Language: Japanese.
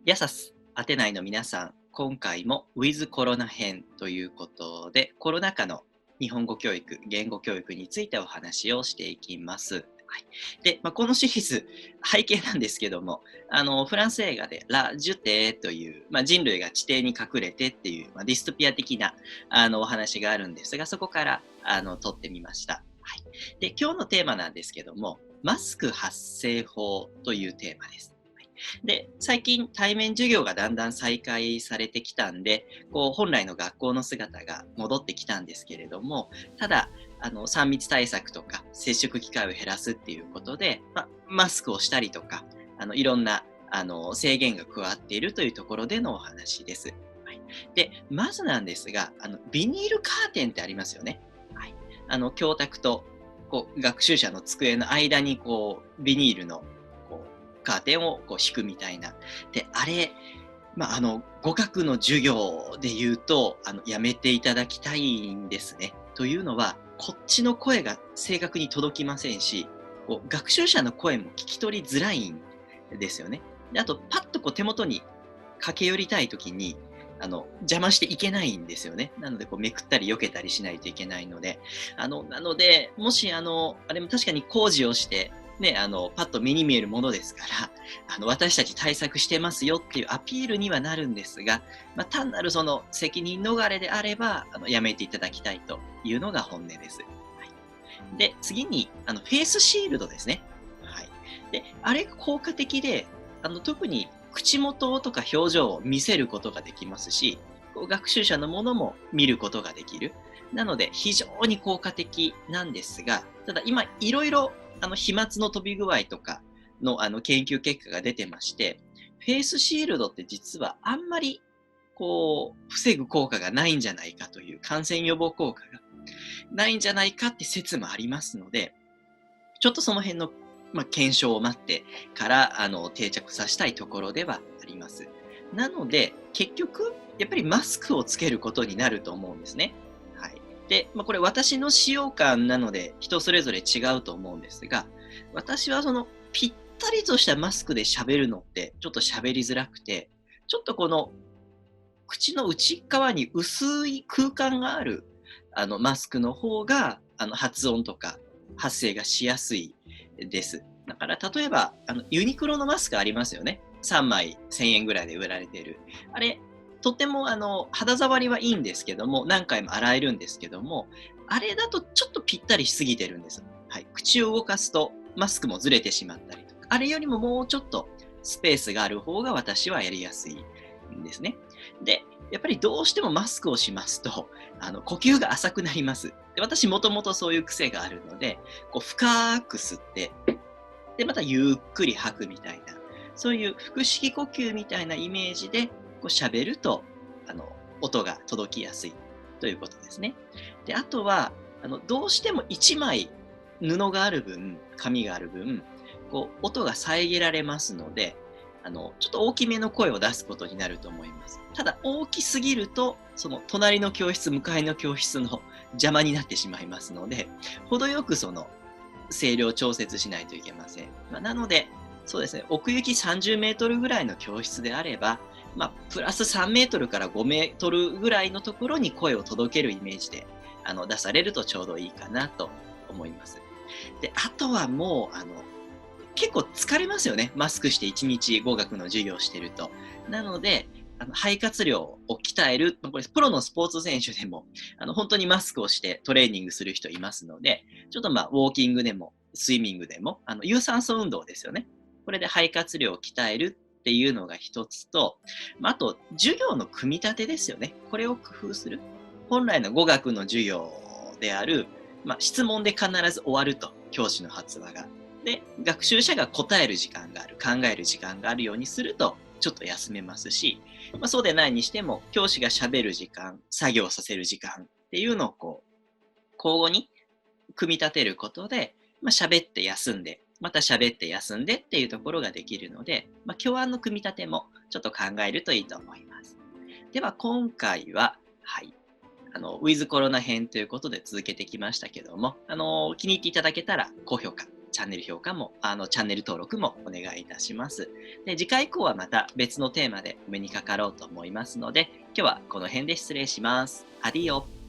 ヤサス、アテナイの皆さん、今回も With コロナ編ということで、コロナ禍の日本語教育、言語教育についてお話をしていきます。はい。で、このシリーズ、背景なんですけども、フランス映画でラ・ジュテという、人類が地底に隠れてっていう、ディストピア的なお話があるんですが、そこから撮ってみました。はい。で、今日のテーマなんですけども、マスク発声法というテーマです。で、最近対面授業がだんだん再開されてきたんで、本来の学校の姿が戻ってきたんですけれども、ただ、3密対策とか接触機会を減らすっていうことで、マスクをしたりとか、いろんな制限が加わっているというところでのお話です。はい、で、まずなんですが、ビニールカーテンってありますよね。はい、教託と学習者の机の間にビニールのカーテンを引くみたいな。で、あれ、語学の授業で言うと、やめていただきたいんですね。というのは、こっちの声が正確に届きませんし、学習者の声も聞き取りづらいんですよね。で、あと、パッと手元に駆け寄りたいときに、邪魔していけないんですよね。なので、めくったり避けたりしないといけないので。なので、もし、あれも確かに工事をして、ね、パッと目に見えるものですから、私たち対策してますよっていうアピールにはなるんですが、単なるその責任逃れであれば、やめていただきたいというのが本音です。はい、で、次に、フェイスシールドですね。はい。で、あれが効果的で、特に口元とか表情を見せることができますし、学習者のものも見ることができる。なので、非常に効果的なんですが、ただ今、いろいろ飛沫の飛び具合とかの研究結果が出てまして、フェイスシールドって実はあんまり防ぐ効果がないんじゃないかという感染予防効果がないんじゃないかって説もありますので、ちょっとその辺の、検証を待ってから定着させたいところではあります。なので、結局、やっぱりマスクをつけることになると思うんですね。はい。で、これ私の使用感なので人それぞれ違うと思うんですが、私はそのぴったりとしたマスクで喋るのってちょっと喋りづらくて、ちょっと口の内側に薄い空間があるマスクの方が発音とか発声がしやすいです。だから例えばユニクロのマスクありますよね。3枚1000円ぐらいで売られている。あれ、とっても肌触りはいいんですけども、何回も洗えるんですけども、あれだとちょっとぴったりしすぎてるんです。はい。口を動かすとマスクもずれてしまったりとか、あれよりももうちょっとスペースがある方が私はやりやすいんですね。で、やっぱりどうしてもマスクをしますと、呼吸が浅くなります。で、私もともとそういう癖があるので、深く吸って、で、またゆっくり吐くみたいな、そういう腹式呼吸みたいなイメージで、喋ると、あの、音が届きやすいということですね。で、あとは、どうしても1枚布がある分、紙がある分、音が遮られますので、ちょっと大きめの声を出すことになると思います。ただ、大きすぎると、その隣の教室、向かいの教室の邪魔になってしまいますので、程よくその声量調節しないといけません。なので、そうですね、奥行き30メートルぐらいの教室であれば、プラス3メートルから5メートルぐらいのところに声を届けるイメージで出されるとちょうどいいかなと思います。で、あとはもう、結構疲れますよね。マスクして1日語学の授業をしてると。なので、肺活量を鍛える、これ、プロのスポーツ選手でも、本当にマスクをしてトレーニングする人いますので、ちょっとウォーキングでも、スイミングでも、有酸素運動ですよね。これで肺活量を鍛えるっていうのが一つと、あと、授業の組み立てですよね。これを工夫する。本来の語学の授業である、質問で必ず終わると、教師の発話が。で、学習者が答える時間がある、考える時間があるようにすると、ちょっと休めますし、そうでないにしても、教師が喋る時間、作業させる時間っていうのを交互に組み立てることで、喋って休んで、また喋って休んでっていうところができるので、教案の組み立てもちょっと考えるといいと思います。では、今回は、はい、ウィズコロナ編ということで続けてきましたけども、気に入っていただけたら高評価、チャンネル評価も、チャンネル登録もお願いいたします。で、次回以降はまた別のテーマでお目にかかろうと思いますので、今日はこの辺で失礼します。アディオ。